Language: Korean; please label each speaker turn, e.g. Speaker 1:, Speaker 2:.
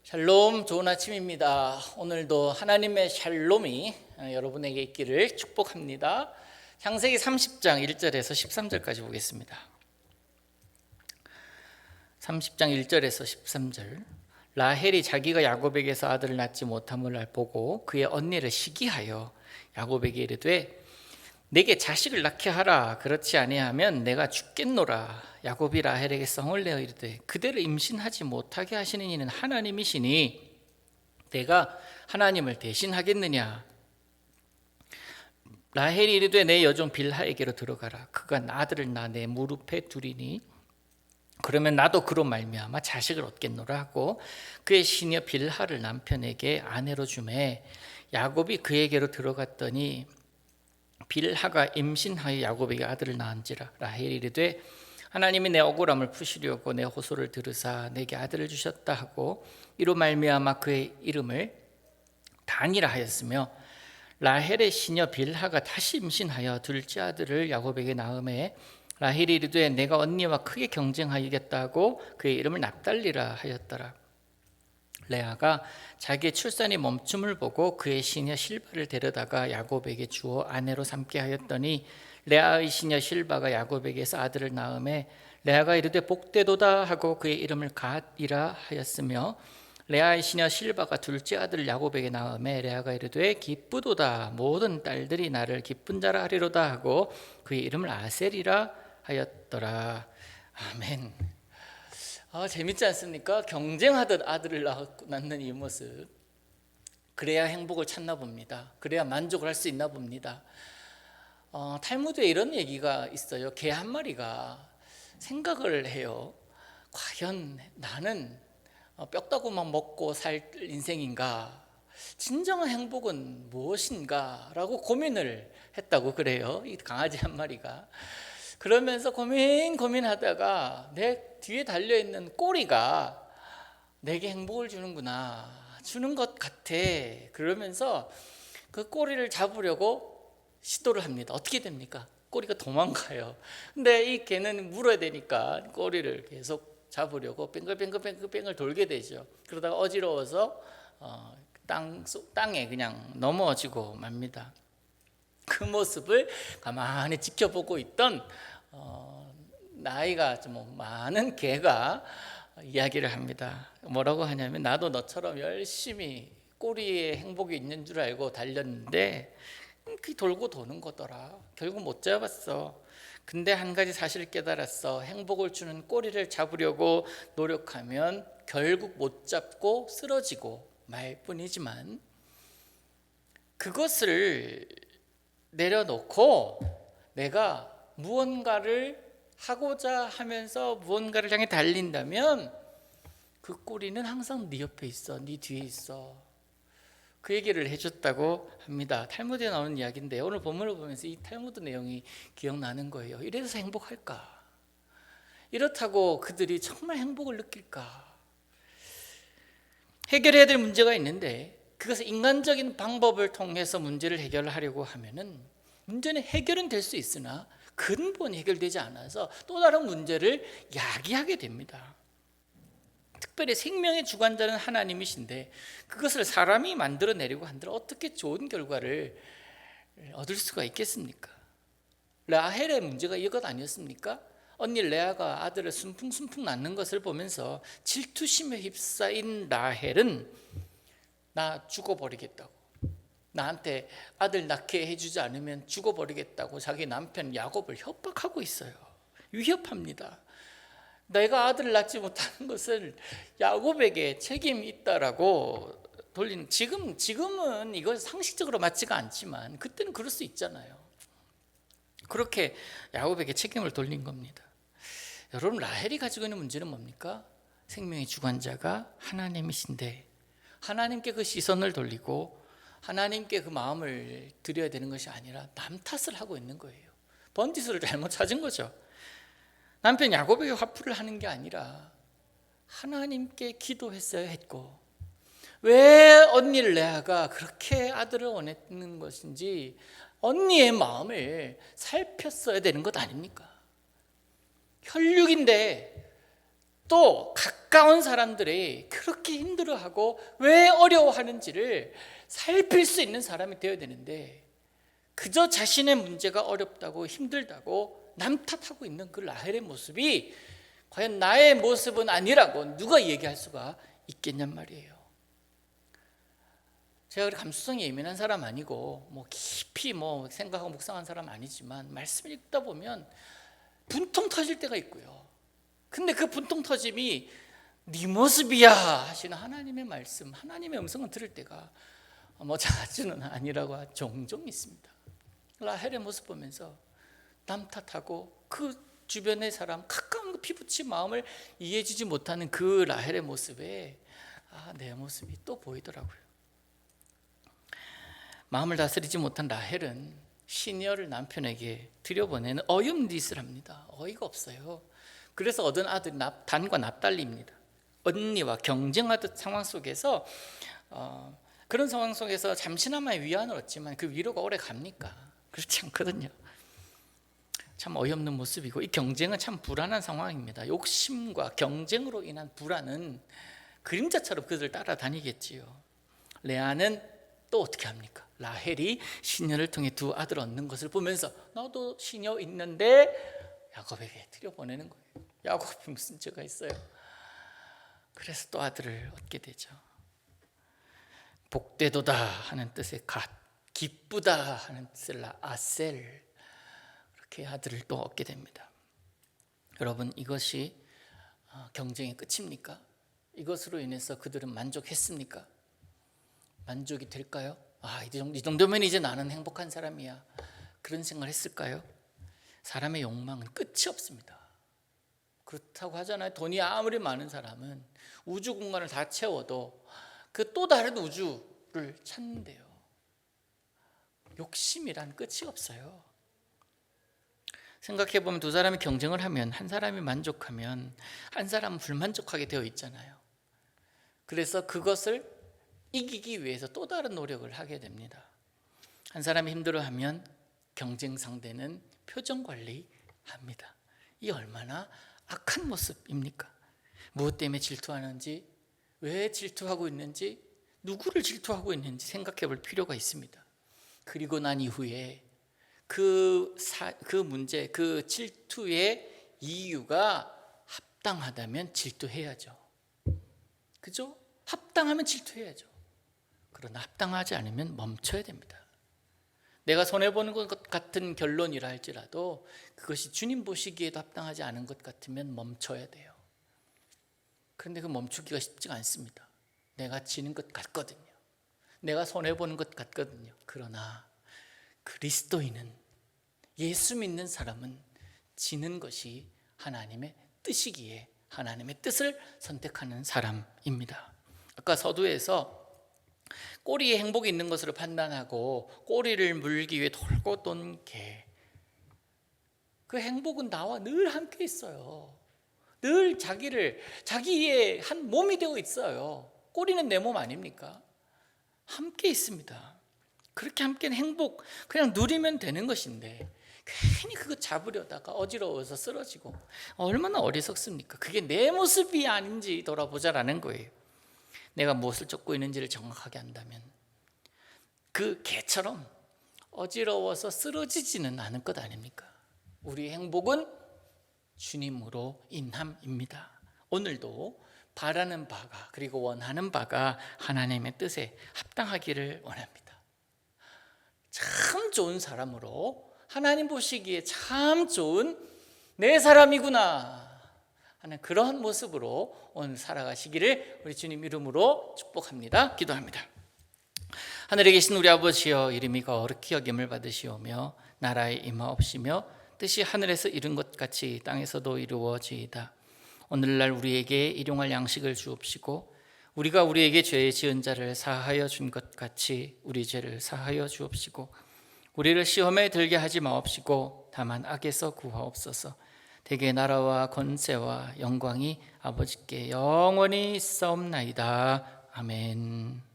Speaker 1: 샬롬, 좋은 아침입니다. 오늘도 하나님의 샬롬이 여러분에게 있기를 축복합니다. 창세기 30장 1절에서 13절까지 보겠습니다. 30장 1절에서 13절. 라헬이 자기가 야곱에게서 아들을 낳지 못함을 보고 그의 언니를 시기하여 야곱에게 이르되 내게 자식을 낳게 하라. 그렇지 아니하면 내가 죽겠노라. 야곱이 라헬에게 성을 내어 이르되 그대를 임신하지 못하게 하시는 이는 하나님이시니 내가 하나님을 대신하겠느냐. 라헬이 이르되 내 여종 빌하에게로 들어가라. 그가 아들을 낳아 내 무릎에 두리니 그러면 나도 그로 말미암아 자식을 얻겠노라 하고 그의 시녀 빌하를 남편에게 아내로 주매 야곱이 그에게로 들어갔더니 빌하가 임신하여 야곱에게 아들을 낳은지라. 라헬이 이르되 하나님이 내 억울함을 푸시려고 내 호소를 들으사 내게 아들을 주셨다 하고 이로 말미암아 그의 이름을 단이라 하였으며 라헬의 시녀 빌하가 다시 임신하여 둘째 아들을 야곱에게 낳음에 라헬이 이르되 내가 언니와 크게 경쟁하겠다 하고 그의 이름을 납달리라 하였더라. 레아가 자기의 출산이 멈춤을 보고 그의 시녀 실바를 데려다가 야곱에게 주어 아내로 삼게 하였더니 레아의 시녀 실바가 야곱에게서 아들을 낳음에 레아가 이르되 복되도다 하고 그의 이름을 갓이라 하였으며 레아의 시녀 실바가 둘째 아들을 야곱에게 낳음에 레아가 이르되 기쁘도다 모든 딸들이 나를 기쁜 자라 하리로다 하고 그의 이름을 아셀이라 하였더라. 아멘. 재밌지 않습니까? 경쟁하듯 아들을 낳는 이 모습. 그래야 행복을 찾나 봅니다. 그래야 만족을 할 수 있나 봅니다. 탈무드에 이런 얘기가 있어요. 개 한 마리가 생각을 해요. 과연 나는 뼈다구만 먹고 살 인생인가? 진정한 행복은 무엇인가? 라고 고민을 했다고 그래요. 이 강아지 한 마리가. 그러면서 고민하다가 내 뒤에 달려있는 꼬리가 내게 행복을 주는 것 같아. 그러면서 그 꼬리를 잡으려고 시도를 합니다. 어떻게 됩니까? 꼬리가 도망가요. 근데 이 개는 물어야 되니까 꼬리를 계속 잡으려고 뱅글뱅글 돌게 되죠. 그러다가 어지러워서 땅에 그냥 넘어지고 맙니다. 그 모습을 가만히 지켜보고 있던 나이가 좀 많은 개가 이야기를 합니다. 뭐라고 하냐면 나도 너처럼 열심히 꼬리에 행복이 있는 줄 알고 달렸는데 그 돌고 도는 거더라. 결국 못 잡았어. 근데 한 가지 사실을 깨달았어. 행복을 주는 꼬리를 잡으려고 노력하면 결국 못 잡고 쓰러지고 말 뿐이지만 그것을 내려놓고 내가 무언가를 하고자 하면서 무언가를 향해 달린다면 그 꼬리는 항상 네 옆에 있어. 네 뒤에 있어. 그 얘기를 해줬다고 합니다. 탈무드에 나오는 이야기인데 오늘 본문을 보면서 이 탈무드 내용이 기억나는 거예요. 이래서 행복할까? 이렇다고 그들이 정말 행복을 느낄까? 해결해야 될 문제가 있는데 그것을 인간적인 방법을 통해서 문제를 해결하려고 하면은 문제는 해결은 될 수 있으나 근본이 해결되지 않아서 또 다른 문제를 야기하게 됩니다. 특별히 생명의 주관자는 하나님이신데 그것을 사람이 만들어내려고 한들 어떻게 좋은 결과를 얻을 수가 있겠습니까? 라헬의 문제가 이것 아니었습니까? 언니 레아가 아들을 순풍순풍 낳는 것을 보면서 질투심에 휩싸인 라헬은 나 죽어버리겠다고, 나한테 아들 낳게 해주지 않으면 죽어버리겠다고 자기 남편 야곱을 협박하고 있어요. 위협합니다. 내가 아들을 낳지 못하는 것을 야곱에게 책임이 있다라고 돌리는, 지금은 이건 상식적으로 맞지가 않지만 그때는 그럴 수 있잖아요. 그렇게 야곱에게 책임을 돌린 겁니다. 여러분, 라헬이 가지고 있는 문제는 뭡니까? 생명의 주관자가 하나님이신데 하나님께 그 시선을 돌리고 하나님께 그 마음을 드려야 되는 것이 아니라 남 탓을 하고 있는 거예요. 번지수를 잘못 찾은 거죠. 남편 야곱에게 화풀이를 하는 게 아니라 하나님께 기도했어야 했고, 왜 언니 레아가 그렇게 아들을 원했는 것인지 언니의 마음을 살폈어야 되는 것 아닙니까? 혈육인데 또 가까운 사람들이 그렇게 힘들어하고 왜 어려워하는지를 살필 수 있는 사람이 되어야 되는데, 그저 자신의 문제가 어렵다고 힘들다고 남 탓하고 있는 그 라헬의 모습이 과연 나의 모습은 아니라고 누가 얘기할 수가 있겠냔 말이에요. 제가 감수성이 예민한 사람 아니고 깊이 생각하고 묵상한 사람 아니지만, 말씀을 읽다 보면 분통 터질 때가 있고요. 근데 그 분통 터짐이 네 모습이야 하시는 하나님의 말씀, 하나님의 음성을 들을 때가 자주는 아니라고 종종 있습니다. 라헬의 모습 보면서 남 탓하고 그 주변의 사람, 가까운 피부치 마음을 이해해주지 못하는 그 라헬의 모습에 내 모습이 또 보이더라고요. 마음을 다스리지 못한 라헬은 시니어를 남편에게 들여보내는 어이없는 짓을 합니다. 어이가 없어요. 그래서 얻은 아들이 단과 납달리입니다. 언니와 경쟁하듯 상황 속에서 그런 상황 속에서 잠시나마의 위안을 얻지만 그 위로가 오래 갑니까? 그렇지 않거든요. 참 어이없는 모습이고, 이 경쟁은 참 불안한 상황입니다. 욕심과 경쟁으로 인한 불안은 그림자처럼 그들을 따라다니겠지요. 레아는 또 어떻게 합니까? 라헬이 시녀를 통해 두 아들을 얻는 것을 보면서 나도 시녀 있는데 야곱에게 들여보내는 거예요. 야곱이 무슨 죄가 있어요? 그래서 또 아들을 얻게 되죠. 복되도다 하는 뜻의 갓, 기쁘다 하는 뜻의 아셀, 그렇게 아들을 또 얻게 됩니다. 여러분, 이것이 경쟁의 끝입니까? 이것으로 인해서 그들은 만족했습니까? 만족이 될까요? 이 정도면 이제 나는 행복한 사람이야, 그런 생각을 했을까요? 사람의 욕망은 끝이 없습니다. 그렇다고 하잖아요. 돈이 아무리 많은 사람은 우주 공간을 다 채워도 그 또 다른 우주를 찾는데요. 욕심이란 끝이 없어요. 생각해보면 두 사람이 경쟁을 하면 한 사람이 만족하면 한 사람은 불만족하게 되어 있잖아요. 그래서 그것을 이기기 위해서 또 다른 노력을 하게 됩니다. 한 사람이 힘들어하면 경쟁 상대는 표정 관리합니다. 이 얼마나 악한 모습입니까? 무엇 때문에 질투하는지, 왜 질투하고 있는지, 누구를 질투하고 있는지 생각해 볼 필요가 있습니다. 그리고 난 이후에 그 문제, 그 질투의 이유가 합당하다면 질투해야죠. 그죠? 합당하면 질투해야죠. 그러나 합당하지 않으면 멈춰야 됩니다. 내가 손해보는 것 같은 결론이라 할지라도 그것이 주님 보시기에도 합당하지 않은 것 같으면 멈춰야 돼요. 그런데 그 멈추기가 쉽지가 않습니다. 내가 지는 것 같거든요. 내가 손해보는 것 같거든요. 그러나 그리스도인은, 예수 믿는 사람은 지는 것이 하나님의 뜻이기에 하나님의 뜻을 선택하는 사람입니다. 아까 서두에서 꼬리에 행복이 있는 것으로 판단하고 꼬리를 물기 위해 돌고 돈 개, 그 행복은 나와 늘 함께 있어요. 늘 자기의 한 몸이 되어 있어요. 꼬리는 내 몸 아닙니까? 함께 있습니다. 그렇게 함께 행복 그냥 누리면 되는 것인데 괜히 그거 잡으려다가 어지러워서 쓰러지고, 얼마나 어리석습니까? 그게 내 모습이 아닌지 돌아보자라는 거예요. 내가 무엇을 쫓고 있는지를 정확하게 안다면 그 개처럼 어지러워서 쓰러지지는 않을 것 아닙니까? 우리의 행복은 주님으로 인함입니다. 오늘도 바라는 바가, 그리고 원하는 바가 하나님의 뜻에 합당하기를 원합니다. 참 좋은 사람으로, 하나님 보시기에 참 좋은 내 사람이구나 하는 그런 모습으로 오늘 살아가시기를 우리 주님 이름으로 축복합니다. 기도합니다. 하늘에 계신 우리 아버지여, 이름이 거룩히 여김을 받으시오며 나라의 임하옵시며 뜻이 하늘에서 이룬 것 같이 땅에서도 이루어지이다. 오늘날 우리에게 일용할 양식을 주옵시고 우리가 우리에게 죄 지은 자를 사하여 준 것 같이 우리 죄를 사하여 주옵시고 우리를 시험에 들게 하지 마옵시고 다만 악에서 구하옵소서. 대개 나라와 권세와 영광이 아버지께 영원히 있사옵나이다. 아멘.